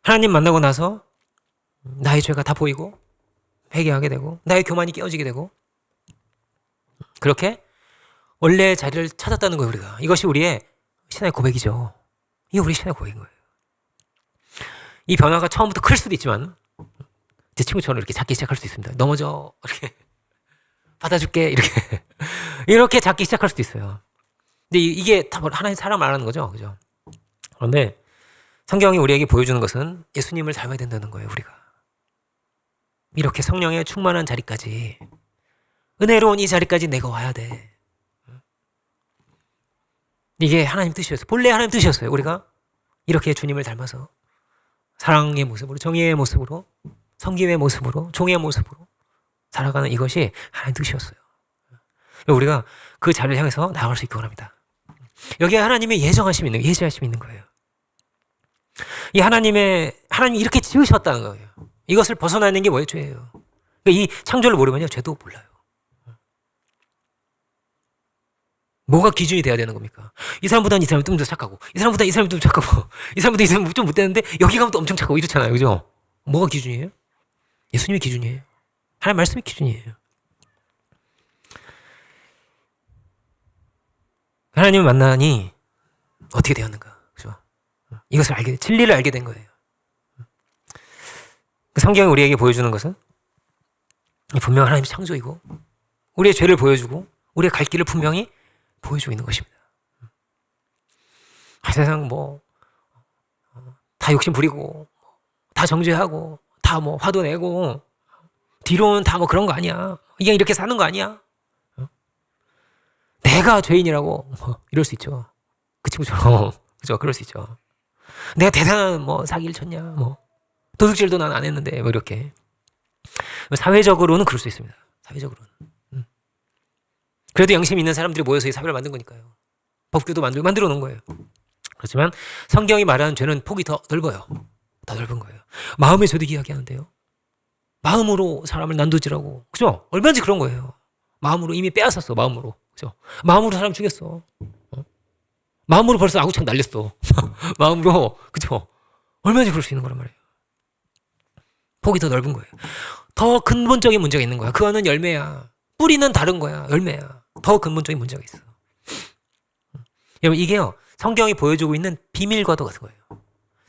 하나님 만나고 나서 나의 죄가 다 보이고 회개하게 되고 나의 교만이 깨어지게 되고 그렇게 원래의 자리를 찾았다는 거예요. 우리가. 이것이 우리의 신앙의 고백이죠. 이게 우리 신앙의 고백인 거예요. 이 변화가 처음부터 클 수도 있지만 제 친구처럼 이렇게 작기 시작할 수 있습니다. 넘어져 이렇게 받아줄게 이렇게 작기 시작할 수도 있어요. 근데 이게 다 하나님 사람 말하는 거죠. 그죠? 그런데 성경이 우리에게 보여주는 것은 예수님을 닮아야 된다는 거예요. 우리가 이렇게 성령의 충만한 자리까지, 은혜로운 이 자리까지 내가 와야 돼. 이게 하나님 뜻이었어요. 본래 하나님 뜻이었어요. 우리가 이렇게 주님을 닮아서 사랑의 모습으로, 정의의 모습으로, 섬김의 모습으로, 종의 모습으로 살아가는 이것이 하나님 뜻이었어요. 우리가 그 자리를 향해서 나아갈 수 있기 원합니다. 여기에 하나님의 예정하심이 있는, 예지하심이 있는 거예요. 이 하나님이 이렇게 지으셨다는 거예요. 이것을 벗어나는 게 뭐예요? 죄예요. 그러니까 이 창조를 모르면요, 죄도 몰라요. 뭐가 기준이 돼야 되는 겁니까? 이 사람보다는 이 사람이 좀 더 착하고, 이 사람보다 이 사람이 좀 착하고, 이 사람보다 이 사람이 좀 못되는데 여기 가면 또 엄청 착하고 이렇잖아요. 그죠? 뭐가 기준이에요? 예수님이 기준이에요. 하나님 말씀이 기준이에요. 하나님을 만나니 어떻게 되었는가? 그죠? 이것을 진리를 알게 된 거예요. 성경이 우리에게 보여주는 것은 분명 하나님의 창조이고, 우리의 죄를 보여주고, 우리의 갈 길을 분명히 보여주고 있는 것입니다. 세상 다 욕심 부리고, 다 정죄하고, 다 화도 내고, 뒤로는 다 그런 거 아니야. 그냥 이렇게 사는 거 아니야. 내가 죄인이라고 이럴 수 있죠. 그 친구처럼. 그죠? 그럴 수 있죠. 내가 대단한 사기를 쳤냐, 도둑질도 난 안 했는데, 이렇게. 사회적으로는 그럴 수 있습니다. 사회적으로는. 그래도 양심 있는 사람들이 모여서 이 사회를 만든 거니까요. 법규도 만들어 놓은 거예요. 그렇지만 성경이 말하는 죄는 폭이 더 넓어요. 더 넓은 거예요. 마음의 죄도 이야기하는데요. 마음으로 사람을 난도질하고, 그죠? 얼마든지 그런 거예요. 마음으로 이미 빼앗았어, 마음으로. 그죠? 마음으로 사람 죽였어. 마음으로 벌써 아구창 날렸어. 마음으로, 그죠? 얼마든지 그럴 수 있는 거란 말이에요. 폭이 더 넓은 거예요. 더 근본적인 문제가 있는 거야. 그거는 열매야. 뿌리는 다른 거야. 열매야. 더 근본적인 문제가 있어. 여러분, 이게요, 성경이 보여주고 있는 비밀과도 같은 거예요.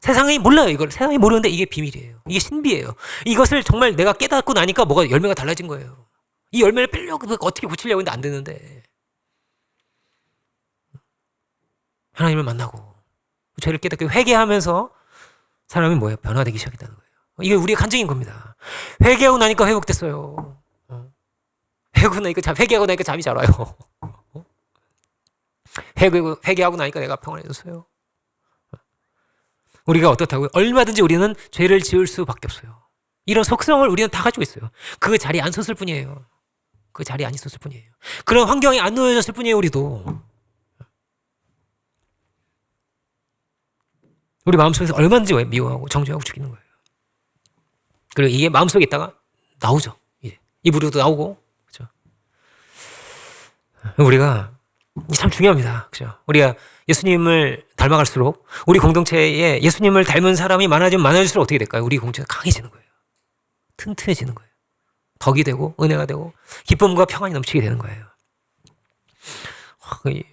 세상이 몰라요, 이걸. 세상이 모르는데 이게 비밀이에요. 이게 신비예요. 이것을 정말 내가 깨닫고 나니까 뭐가 열매가 달라진 거예요. 이 열매를 빼려고 어떻게 고치려고 했는데 안 되는데. 하나님을 만나고 죄를 깨닫고 회개하면서 사람이 뭐예요? 변화되기 시작했다는 거예요. 이게 우리의 간증인 겁니다. 회개하고 나니까 회복됐어요. 회개하고 나니까 잠이 잘 와요. 회개하고 나니까 내가 평안해졌어요. 우리가 어떻다고요? 얼마든지 우리는 죄를 지을 수밖에 없어요. 이런 속성을 우리는 다 가지고 있어요. 그 자리에 안 섰을 뿐이에요. 그 자리에 안 있었을 뿐이에요. 그런 환경에 안 놓여졌을 뿐이에요, 우리도. 우리 마음속에서 얼마든지 미워하고 정죄하고 죽이는 거예요. 그리고 이게 마음속에 있다가 나오죠. 입으로도 나오고, 그죠? 우리가 참 중요합니다. 그죠? 우리가 예수님을 닮아갈수록 우리 공동체에 예수님을 닮은 사람이 많아지면 많아질수록 어떻게 될까요? 우리 공동체가 강해지는 거예요. 튼튼해지는 거예요. 덕이 되고 은혜가 되고 기쁨과 평안이 넘치게 되는 거예요.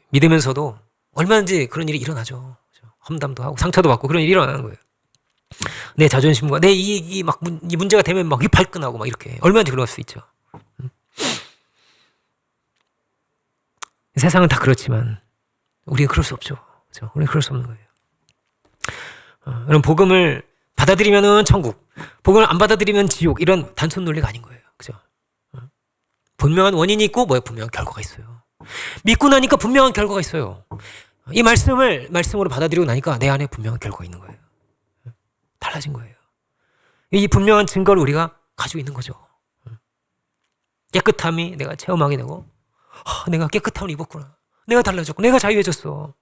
믿으면서도 얼마든지 그런 일이 일어나죠. 험담도 하고 상처도 받고 그런 일이 일어나는 거예요. 내 자존심과 내 이익이 이 문제가 되면 막 발끈하고 막 이렇게 얼마든지 그럴 수 있죠. 세상은 다 그렇지만 우리는 그럴 수 없죠. 그렇죠? 우리는 그럴 수 없는 거예요. 여러분, 복음을 받아들이면은 천국, 복음을 안 받아들이면 지옥, 이런 단순 논리가 아닌 거예요. 그죠? 분명한 원인이 있고 분명한 결과가 있어요. 믿고 나니까 분명한 결과가 있어요. 이 말씀으로 받아들이고 나니까 내 안에 분명한 결과가 있는 거예요. 달라진 거예요. 이 분명한 증거를 우리가 가지고 있는 거죠. 깨끗함이 내가 체험하게 되고, 내가 깨끗함을 입었구나. 내가 달라졌고, 내가 자유해졌어.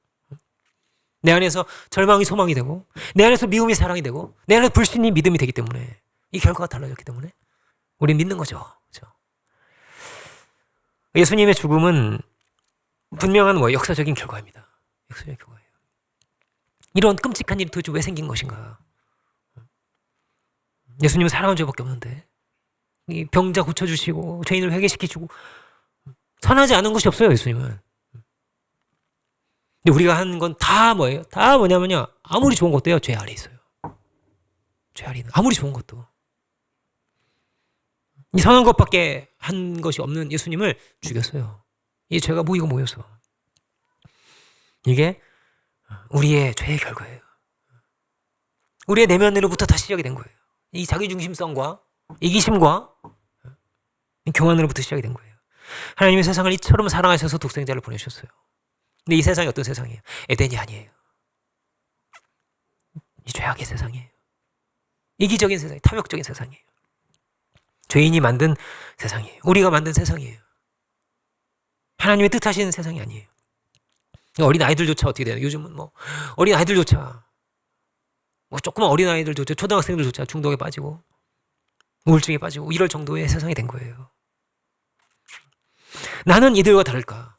내 안에서 절망이 소망이 되고, 내 안에서 미움이 사랑이 되고, 내 안에서 불신이 믿음이 되기 때문에, 이 결과가 달라졌기 때문에 우리는 믿는 거죠. 그렇죠? 예수님의 죽음은 분명한 역사적인 결과입니다. 역사적인 결과예요. 이런 끔찍한 일이 도대체 왜 생긴 것인가? 예수님은 사랑한 죄밖에 없는데, 이 병자 고쳐주시고 죄인을 회개시키시고 선하지 않은 것이 없어요. 예수님은. 근데 우리가 하는 건 다 뭐예요? 다 뭐냐면요, 아무리 좋은 것도요, 죄 아래 있어요. 죄 아래 있는, 아무리 좋은 것도 이 선한 것밖에 한 것이 없는 예수님을 죽였어요. 이 죄가 모여서. 이게 우리의 죄의 결과예요. 우리의 내면으로부터 다 시작이 된 거예요. 이 자기중심성과 이기심과 교만으로부터 시작이 된 거예요. 하나님의 세상을 이처럼 사랑하셔서 독생자를 보내셨어요. 근데 이 세상이 어떤 세상이에요? 에덴이 아니에요. 이 죄악의 세상이에요. 이기적인 세상, 탐욕적인 세상이에요. 죄인이 만든 세상이에요. 우리가 만든 세상이에요. 하나님의 뜻하시는 세상이 아니에요. 어린 아이들조차 어떻게 돼요? 요즘은 뭐 어린 아이들조차 조그만 어린 아이들조차 초등학생들조차 중독에 빠지고 우울증에 빠지고 이럴 정도의 세상이 된 거예요. 나는 이들과 다를까?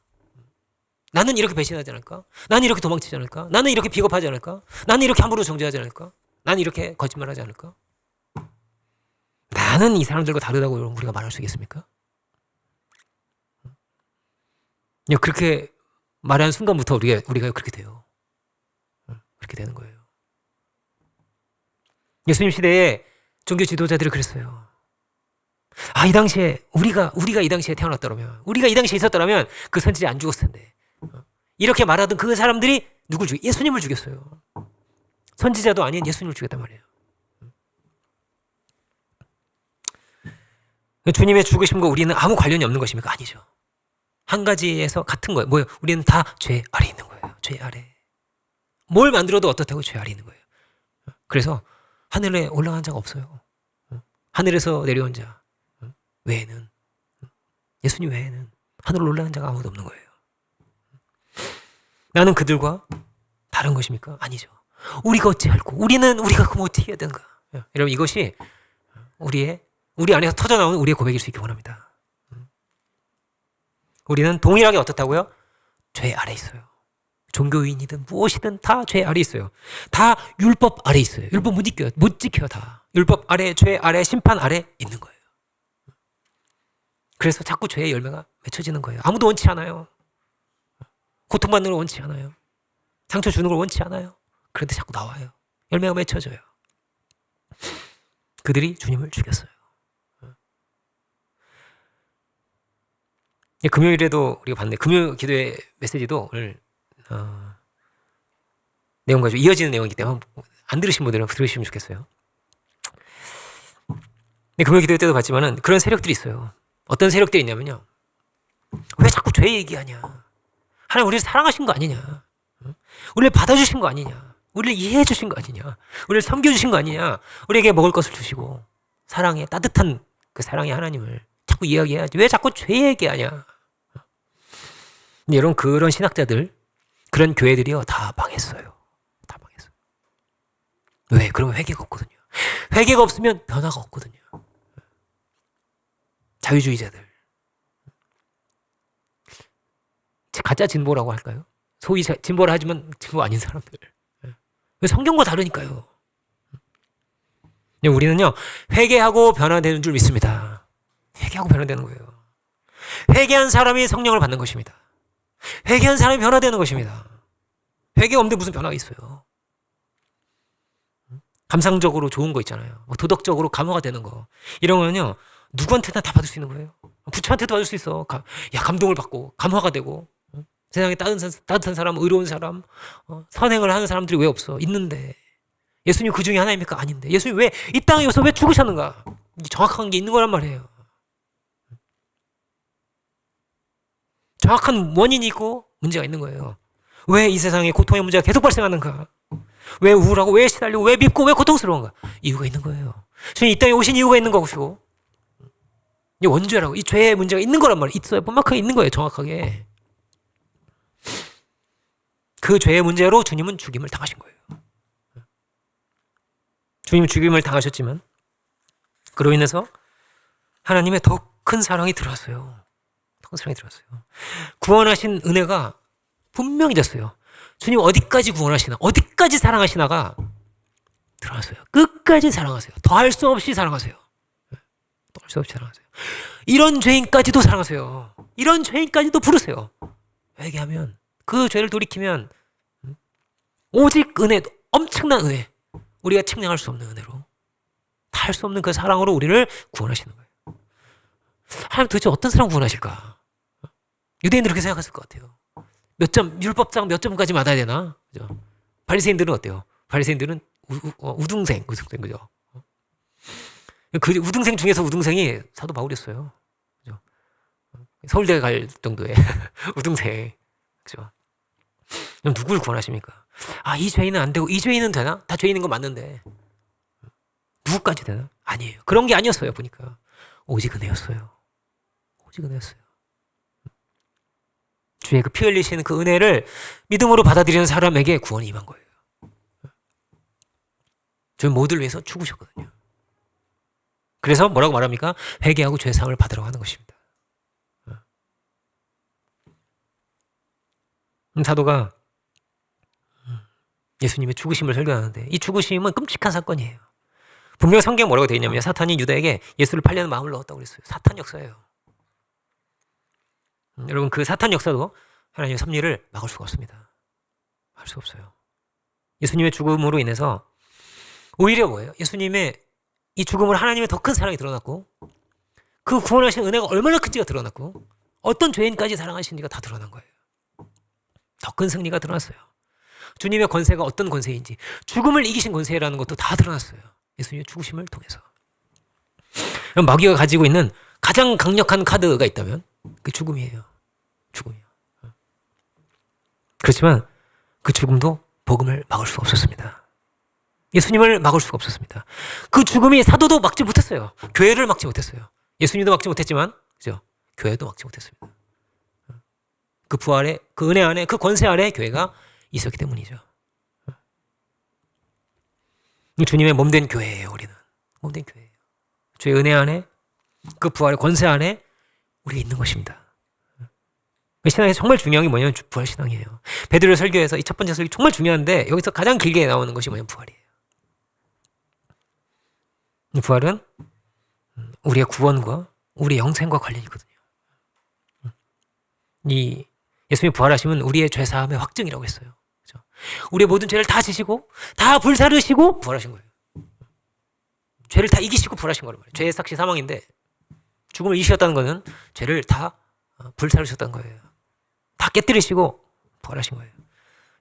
나는 이렇게 배신하지 않을까? 나는 이렇게 도망치지 않을까? 나는 이렇게 비겁하지 않을까? 나는 이렇게 함부로 정죄하지 않을까? 나는 이렇게 거짓말하지 않을까? 나는 이 사람들과 다르다고 우리가 말할 수 있겠습니까? 그렇게 말하는 순간부터 우리가 그렇게 돼요. 그렇게 되는 거예요. 예수님 시대에 종교 지도자들이 그랬어요. 이 당시에 우리가 이 당시에 태어났더라면, 우리가 이 당시에 있었더라면 그 선지자 안 죽었을 텐데. 이렇게 말하던 그 사람들이 누굴 죽여? 예수님을 죽였어요. 선지자도 아닌 예수님을 죽였단 말이에요. 주님의 죽으심과 우리는 아무 관련이 없는 것입니까? 아니죠. 한 가지에서 같은 거예요. 뭐예요? 우리는 다 죄 아래 있는 거예요. 죄 아래. 뭘 만들어도 어떻다고 죄 아래 있는 거예요. 그래서 하늘에 올라간 자가 없어요. 하늘에서 내려온 자 외에는, 예수님 외에는 하늘로 올라간 자가 아무도 없는 거예요. 나는 그들과 다른 것입니까? 아니죠. 우리가 어찌할꼬? 우리가 그럼 어떻게 해야 되는가? 여러분, 이것이 우리 안에서 터져나오는 우리의 고백일 수 있기 원합니다. 우리는 동일하게 어떻다고요? 죄 아래 있어요. 종교인이든 무엇이든 다 죄 아래 있어요. 다 율법 아래 있어요. 율법 못 지켜요. 다 율법 아래, 죄 아래, 심판 아래 있는 거예요. 그래서 자꾸 죄의 열매가 맺혀지는 거예요. 아무도 원치 않아요. 고통받는 걸 원치 않아요. 상처 주는 걸 원치 않아요. 그런데 자꾸 나와요. 열매가 맺혀져요. 그들이 주님을 죽였어요. 금요일에도 우리가 봤는데, 금요 기도의 메시지도 오늘 내용과 좀 이어지는 내용이기 때문에 안 들으신 분들은 들으시면 좋겠어요. 근데 금요 기도 때도 봤지만은 그런 세력들이 있어요. 어떤 세력들이 있냐면요, 왜 자꾸 죄 얘기하냐? 하나님 우리를 사랑하신 거 아니냐? 우리를 받아주신 거 아니냐? 우리를 이해해 주신 거 아니냐? 우리를 섬겨주신 거 아니냐? 우리에게 먹을 것을 주시고 사랑의 따뜻한 그 사랑의 하나님을 자꾸 이야기해야지. 왜 자꾸 죄 얘기하냐? 근데 여러분, 그런 신학자들, 그런 교회들이요, 다 망했어요. 다 망했어요. 왜? 그러면 회개가 없거든요. 회개가 없으면 변화가 없거든요. 자유주의자들, 가짜 진보라고 할까요? 소위 진보라 하지만 진보 아닌 사람들. 성경과 다르니까요. 우리는요, 회개하고 변화되는 줄 믿습니다. 회개하고 변화되는 거예요. 회개한 사람이 성령을 받는 것입니다. 회개한 사람이 변화되는 것입니다. 회개가 없는데 무슨 변화가 있어요? 감상적으로 좋은 거 있잖아요. 뭐 도덕적으로 감화가 되는 거. 이런 거는요, 누구한테나 다 받을 수 있는 거예요. 부처한테도 받을 수 있어. 감동을 받고 감화가 되고. 세상에 따뜻한 사람, 의로운 사람, 선행을 하는 사람들이 왜 없어? 있는데. 예수님 그 중에 하나입니까? 아닌데. 예수님 왜 이 땅에 오셔서 왜 죽으셨는가? 정확한 게 있는 거란 말이에요. 정확한 원인이 있고 문제가 있는 거예요. 왜 이 세상에 고통의 문제가 계속 발생하는가? 왜 우울하고, 왜 시달리고, 왜 밉고, 왜 고통스러운가? 이유가 있는 거예요. 주님 이 땅에 오신 이유가 있는 것이고, 이 원죄라고, 이 죄의 문제가 있는 거란 말이에요. 있어요. 뻔막하게 있는 거예요. 정확하게. 그 죄의 문제로 주님은 죽임을 당하신 거예요. 주님은 죽임을 당하셨지만 그로 인해서 하나님의 더 큰 사랑이 들어왔어요. 더 큰 사랑이 들어왔어요. 구원하신 은혜가 분명해졌어요. 주님 어디까지 구원하시나, 어디까지 사랑하시나가 들어왔어요. 끝까지 사랑하세요. 더할 수 없이 사랑하세요. 더할 수 없이 사랑하세요. 이런 죄인까지도 사랑하세요. 이런 죄인까지도 부르세요. 회개하면, 그 죄를 돌이키면 오직 은혜, 엄청난 은혜, 우리가 측량할 수 없는 은혜로, 다 할 수 없는 그 사랑으로 우리를 구원하시는 거예요. 하나님 도대체 어떤 사람 구원하실까? 유대인들은 그렇게 생각했을 것 같아요. 몇 점, 율법상 몇 점까지 받아야 되나? 그죠? 바리새인들은 어때요? 바리새인들은 우등생, 그죠? 그 우등생 중에서 우등생이 사도 바울이었어요. 그죠? 서울대 갈 정도의 우등생. 그죠? 그럼 누굴 구원하십니까? 아, 이 죄인은 안 되고 이 죄인은 되나? 다 죄인인 거 맞는데 누구까지 되나? 아니에요. 그런 게 아니었어요. 보니까 오직 은혜였어요. 오직 은혜였어요. 주의 그 피 흘리시는 그 은혜를 믿음으로 받아들이는 사람에게 구원이 임한 거예요. 저희 모두를 위해서 죽으셨거든요. 그래서 뭐라고 말합니까? 회개하고 죄사함을 받으라고 하는 것입니다. 사도가 예수님의 죽으심을 설교하는데 이 죽으심은 끔찍한 사건이에요. 분명 성경에 뭐라고 되어 있냐면 사탄이 유다에게 예수를 팔려는 마음을 넣었다고 그랬어요. 사탄 역사예요. 여러분 그 사탄 역사도 하나님의 섭리를 막을 수가 없습니다. 할 수 없어요. 예수님의 죽음으로 인해서 오히려 뭐예요? 예수님의 이 죽음으로 하나님의 더 큰 사랑이 드러났고 그 구원하신 은혜가 얼마나 큰지가 드러났고 어떤 죄인까지 사랑하시는지가 다 드러난 거예요. 더 큰 승리가 드러났어요. 주님의 권세가 어떤 권세인지 죽음을 이기신 권세라는 것도 다 드러났어요. 예수님의 죽으심을 통해서. 마귀가 가지고 있는 가장 강력한 카드가 있다면 그 죽음이에요. 죽음이요. 그렇지만 그 죽음도 복음을 막을 수가 없었습니다. 예수님을 막을 수가 없었습니다. 그 죽음이 사도도 막지 못했어요. 교회를 막지 못했어요. 예수님도 막지 못했지만 그죠? 교회도 막지 못했습니다. 그 부활의 그 은혜 안에 그 권세 아래 교회가 있었기 때문이죠. 주님의 몸된 교회예요. 우리는 몸된 교회예요. 주의 은혜 안에 그 부활의 권세 안에 우리가 있는 것입니다. 신앙에서 정말 중요한 게 뭐냐면 부활 신앙이에요. 베드로 설교에서 이 첫 번째 설교 정말 중요한데 여기서 가장 길게 나오는 것이 뭐냐면 부활이에요. 이 부활은 우리의 구원과 우리의 영생과 관련이 있거든요. 이 예수님이 부활하시면 우리의 죄사함의 확증이라고 했어요. 그렇죠? 우리의 모든 죄를 다 지시고 다 불사르시고 부활하신 거예요. 죄를 다 이기시고 부활하신 거란 말이에요. 죄의 삭시 사망인데 죽음을 이기셨다는 것은 죄를 다 불사르셨다는 거예요. 다 깨뜨리시고 부활하신 거예요.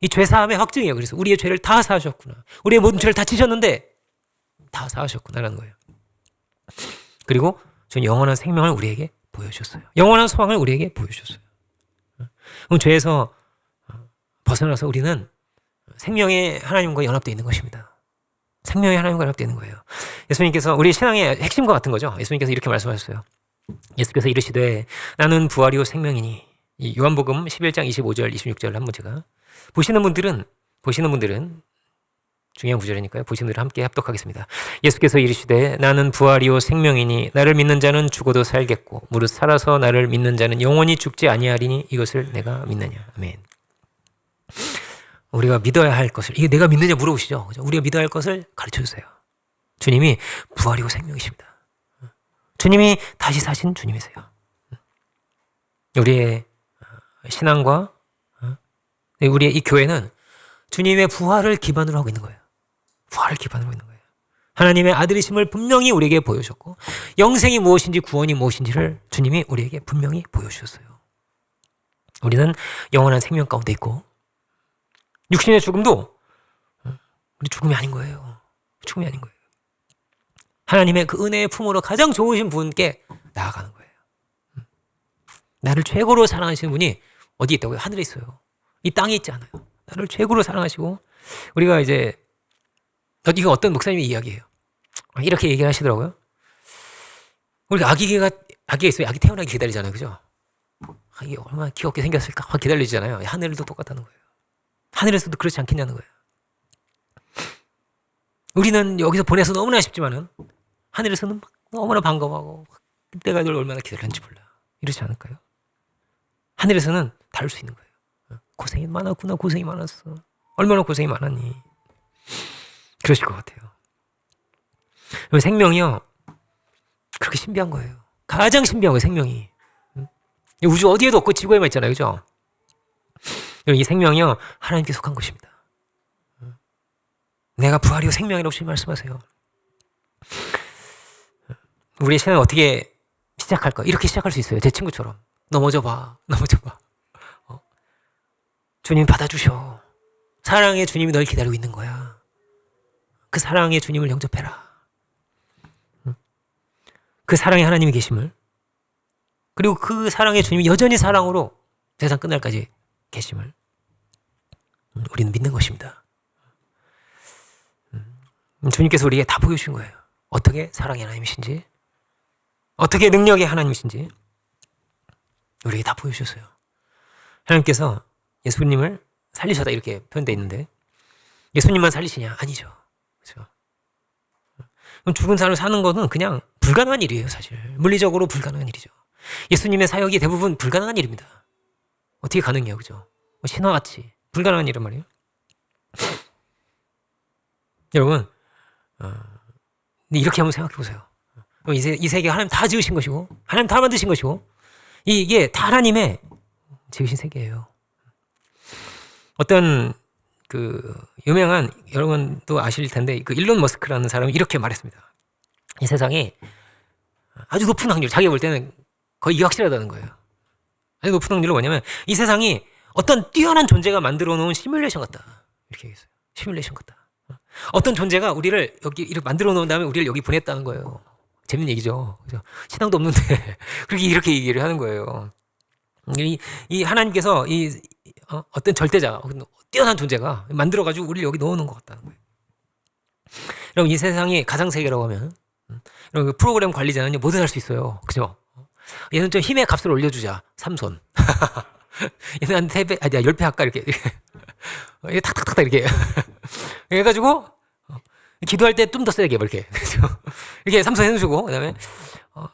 이 죄사함의 확증이에요. 그래서 우리의 죄를 다 사하셨구나. 우리의 모든 죄를 다 지셨는데 다 사하셨구나라는 거예요. 그리고 저는 영원한 생명을 우리에게 보여주셨어요. 영원한 소망을 우리에게 보여주셨어요. 그럼 죄에서 벗어나서 우리는 생명의 하나님과 연합되어 있는 것입니다. 생명의 하나님과 연합되어 있는 거예요. 예수님께서 우리 신앙의 핵심과 같은 거죠. 예수님께서 이렇게 말씀하셨어요. 예수께서 이르시되 나는 부활이요 생명이니. 이 요한복음 11장 25절 26절 한번 제가 보시는 분들은 중요한 구절이니까요. 보시는 분들 함께 합독하겠습니다. 예수께서 이르시되 나는 부활이요 생명이니 나를 믿는 자는 죽어도 살겠고 무릇 살아서 나를 믿는 자는 영원히 죽지 아니하리니 이것을 내가 믿느냐. 아멘. 우리가 믿어야 할 것을 이게 내가 믿느냐 물어보시죠. 그죠? 우리가 믿어야 할 것을 가르쳐 주세요. 주님이 부활이고 생명이십니다. 주님이 다시 사신 주님이세요. 우리의 신앙과 우리의 이 교회는 주님의 부활을 기반으로 하고 있는 거예요. 부활을 기반으로 하고 있는 거예요. 하나님의 아들이심을 분명히 우리에게 보여주셨고 영생이 무엇인지 구원이 무엇인지를 주님이 우리에게 분명히 보여주셨어요. 우리는 영원한 생명 가운데 있고 육신의 죽음도 우리 죽음이 아닌 거예요. 죽음이 아닌 거예요. 하나님의 그 은혜의 품으로 가장 좋으신 분께 나아가는 거예요. 나를 최고로 사랑하시는 분이 어디에 있다고요? 하늘에 있어요. 이 땅에 있지 않아요. 나를 최고로 사랑하시고 우리가 이제 이거 어떤 목사님의 이야기예요. 이렇게 얘기를 하시더라고요. 우리가 아기가 있어요. 아기 태어나기 기다리잖아요. 그죠? 이게 얼마나 귀엽게 생겼을까 기다리잖아요. 하늘도 똑같다는 거예요. 하늘에서도 그렇지 않겠냐는 거예요. 우리는 여기서 보내서 너무나 아쉽지만은 하늘에서는 막 너무나 반가워하고 그때가 얼마나 기다렸는지 몰라. 이러지 않을까요? 하늘에서는 다를 수 있는 거예요. 고생이 많았구나. 고생이 많았어. 얼마나 고생이 많았니. 그러실 것 같아요. 생명이요. 그렇게 신비한 거예요. 가장 신비한 거예요. 생명이. 우주 어디에도 없고 지구에만 있잖아요. 그죠? 이 생명이요. 하나님께 속한 것입니다. 내가 부활이요 생명이라고 주님 말씀하세요. 우리의 신앙을 어떻게 시작할까? 이렇게 시작할 수 있어요. 제 친구처럼. 넘어져 봐. 주님 받아주셔. 사랑의 주님이 널 기다리고 있는 거야. 그 사랑의 주님을 영접해라. 그 사랑의 하나님이 계심을, 그리고 그 사랑의 주님이 여전히 사랑으로 세상 끝날까지 계심을 우리는 믿는 것입니다. 주님께서 우리에게 다 보여주신 거예요. 어떻게 사랑의 하나님이신지, 어떻게 능력의 하나님이신지 우리에게 다 보여주셨어요. 하나님께서 예수님을 살리셨다 이렇게 표현되어 있는데 예수님만 살리시냐? 아니죠. 그렇죠? 그럼 죽은 사람을 사는 것은 그냥 불가능한 일이에요. 사실 물리적으로 불가능한 일이죠. 예수님의 사역이 대부분 불가능한 일입니다. 어떻게 가능해요? 그죠? 신화같이 불가능한 일이란 말이에요. 여러분 이렇게 한번 생각해 보세요. 이 세계 하나님 다 지으신 것이고 하나님 다 만드신 것이고 이게 다 하나님의 지으신 세계예요. 어떤 그 유명한, 여러분도 아실 텐데 그 일론 머스크라는 사람이 이렇게 말했습니다. 이 세상에 아주 높은 확률, 자기가 볼 때는 거의 확실하다는 거예요. 아주 높은 확률은 뭐냐면 이 세상이 어떤 뛰어난 존재가 만들어 놓은 시뮬레이션 같다 이렇게 얘기했어요. 시뮬레이션 같다. 어떤 존재가 우리를 여기 이렇게 만들어 놓은 다음에 우리를 여기 보냈다는 거예요. 재밌는 얘기죠. 그죠? 신앙도 없는데 그렇게 이렇게 얘기를 하는 거예요. 이 하나님께서 어떤 절대자, 뛰어난 존재가 만들어가지고 우리를 여기 넣어놓은 것 같다는 거예요. 여러분 이 세상이 가상세계라고 하면 여러분 프로그램 관리자는 뭐든 할 수 있어요. 그죠? 얘는 좀 힘의 값을 올려주자. 3손. 얘는 한 3배, 10배 할까 이렇게. 이게 탁탁탁탁 이렇게. 해가지고 기도할 때 좀 더 세게 이렇게. 이렇게 3손 해놓으시고 그다음에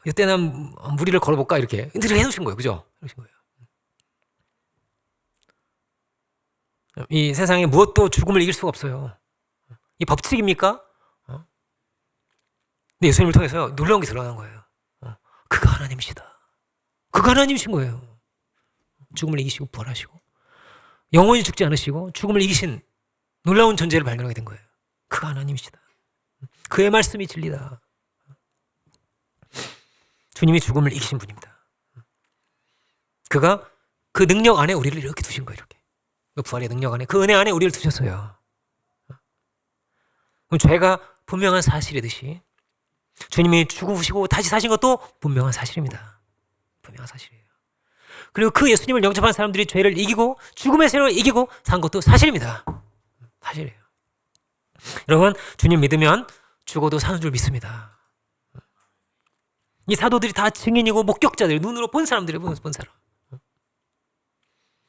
이때는 무리를 걸어볼까 이렇게 해놓으신 거예요. 그죠? 이러신 거예요. 이 세상에 무엇도 죽음을 이길 수가 없어요. 이 법칙입니까? 근데 예수님을 통해서 놀라운 게 드러난 거예요. 그가 하나님이시다. 그가 하나님이신 거예요. 죽음을 이기시고 부활하시고 영원히 죽지 않으시고 죽음을 이기신 놀라운 존재를 발견하게 된 거예요. 그가 하나님이시다. 그의 말씀이 진리다. 주님이 죽음을 이기신 분입니다. 그가 그 능력 안에 우리를 이렇게 두신 거예요. 이렇게. 그 부활의 능력 안에, 그 은혜 안에 우리를 두셨어요. 그럼 죄가 분명한 사실이듯이 주님이 죽으시고 다시 사신 것도 분명한 사실입니다. 분명한 사실이에요. 그리고 그 예수님을 영접한 사람들이 죄를 이기고 죽음의 세력을 이기고 산 것도 사실입니다. 사실이에요. 여러분 주님 믿으면 죽어도 사는 줄 믿습니다. 이 사도들이 다 증인이고 목격자들, 눈으로 본 사람들이에요. 본 사람.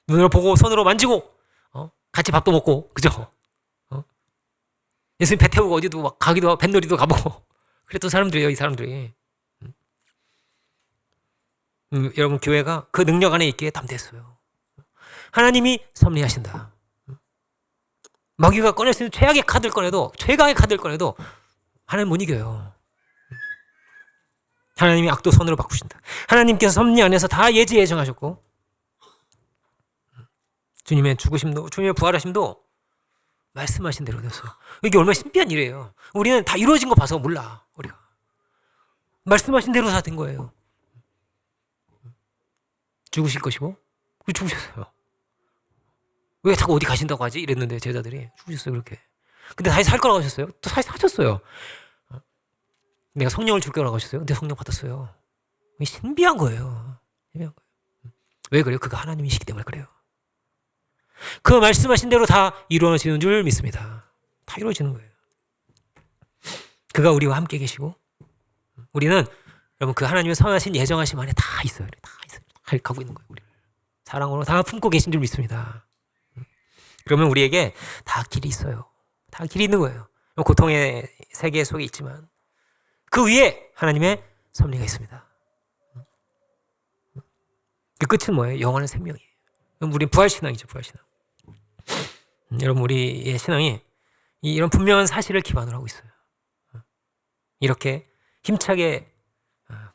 눈으로 보고 손으로 만지고 같이 밥도 먹고 그죠? 예수님 배 태우고 어디도 막 가기도 하고 뱃놀이도 가보고 그랬던 사람들이에요. 이 사람들이. 여러분 교회가 그 능력 안에 있기에 담대했어요. 하나님이 섭리하신다. 마귀가 꺼낼 수 있는 최악의 카드를 꺼내도, 최강의 카드를 꺼내도 하나님 못 이겨요. 하나님이 악도 선으로 바꾸신다. 하나님께서 섭리 안에서 다 예지 예정하셨고 주님의 죽으심도, 주님의 부활하심도 말씀하신 대로 되었어요. 이게 얼마나 신비한 일이에요. 우리는 다 이루어진 거 봐서 몰라. 우리가 말씀하신 대로 다 된 거예요. 죽으실 것이고 죽으셨어요. 왜 자꾸 어디 가신다고 하지? 이랬는데 제자들이 죽으셨어요. 그렇게. 근데 다시 살 거라고 하셨어요. 또 다시 사셨어요. 내가 성령을 줄 거라고 하셨어요. 근데 성령 받았어요. 신비한 거예요. 신비한 거예요. 왜 그래요? 그가 하나님이시기 때문에 그래요. 그 말씀하신 대로 다 이루어지는 줄 믿습니다. 다 이루어지는 거예요. 그가 우리와 함께 계시고 우리는 여러분 그 하나님의 선하신 예정하심 안에 다 있어요. 다 있어요. 다 가고 있는 거예요. 우리를 사랑으로 다 품고 계신 줄 믿습니다. 그러면 우리에게 다 길이 있어요. 다 길이 있는 거예요. 고통의 세계 속에 있지만 그 위에 하나님의 섭리가 있습니다. 그 끝은 뭐예요? 영원한 생명이에요. 우리는 부활신앙이죠. 부활신앙. 여러분 우리의 신앙이 이런 분명한 사실을 기반으로 하고 있어요. 이렇게 힘차게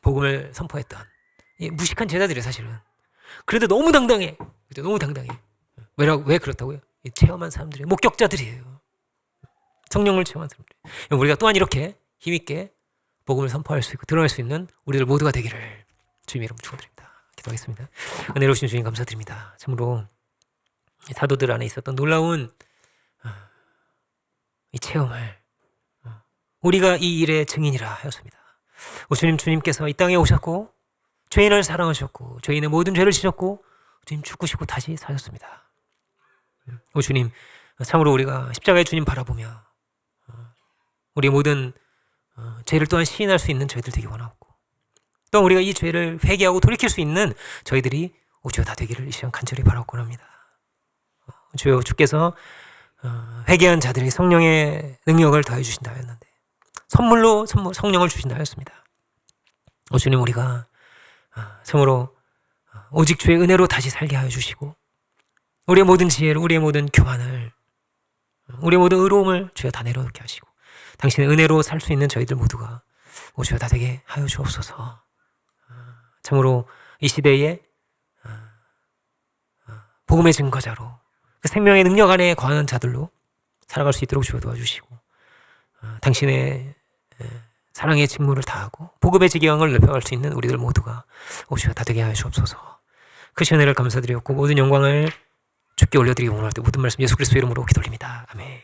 복음을 선포했던 무식한 제자들이 사실은 그래도 너무 당당해. 너무 당당해. 왜 그렇다고요? 체험한 사람들이 목격자들이에요. 성령을 체험한 사람들. 우리가 또한 이렇게 힘있게 복음을 선포할 수 있고 드러낼 수 있는 우리들 모두가 되기를 주님의 이름으로 축원드립니다. 기도하겠습니다. 은혜로우신 주님 감사드립니다. 참으로 사도들 안에 있었던 놀라운 이 체험을 우리가 이 일의 증인이라 하였습니다. 오 주님, 주님께서 이 땅에 오셨고 죄인을 사랑하셨고 죄인의 모든 죄를 지셨고 주님 죽으시고 다시 사셨습니다. 오 주님, 참으로 우리가 십자가의 주님 바라보며 우리의 모든 죄를 또한 시인할 수 있는 저희들 되기 원하고 또 우리가 이 죄를 회개하고 돌이킬 수 있는 저희들이 오 주여 다 되기를 이 시간 간절히 바라고 합니다. 주여, 주께서 회개한 자들에게 성령의 능력을 더해 주신다 하였는데 선물로 성령을 주신다 하였습니다. 오 주님, 우리가 참으로 오직 주의 은혜로 다시 살게 하여 주시고 우리의 모든 지혜를, 우리의 모든 교만을, 우리의 모든 의로움을 주여 다 내려놓게 하시고 당신의 은혜로 살 수 있는 저희들 모두가 오 주여 다 되게 하여 주옵소서. 참으로 이 시대에 복음의 증거자로 그 생명의 능력 안에 거하는 자들로 살아갈 수 있도록 주여 도와주시고 당신의 사랑의 직무를 다하고 복음의 지경을 넓혀갈 수 있는 우리들 모두가 오 주여 다 되게 하여 주옵소서. 크신 은혜를 감사드렸고 모든 영광을 주께 올려드리기 원할 때 모든 말씀 예수 그리스도 이름으로 기도드립니다. 아멘.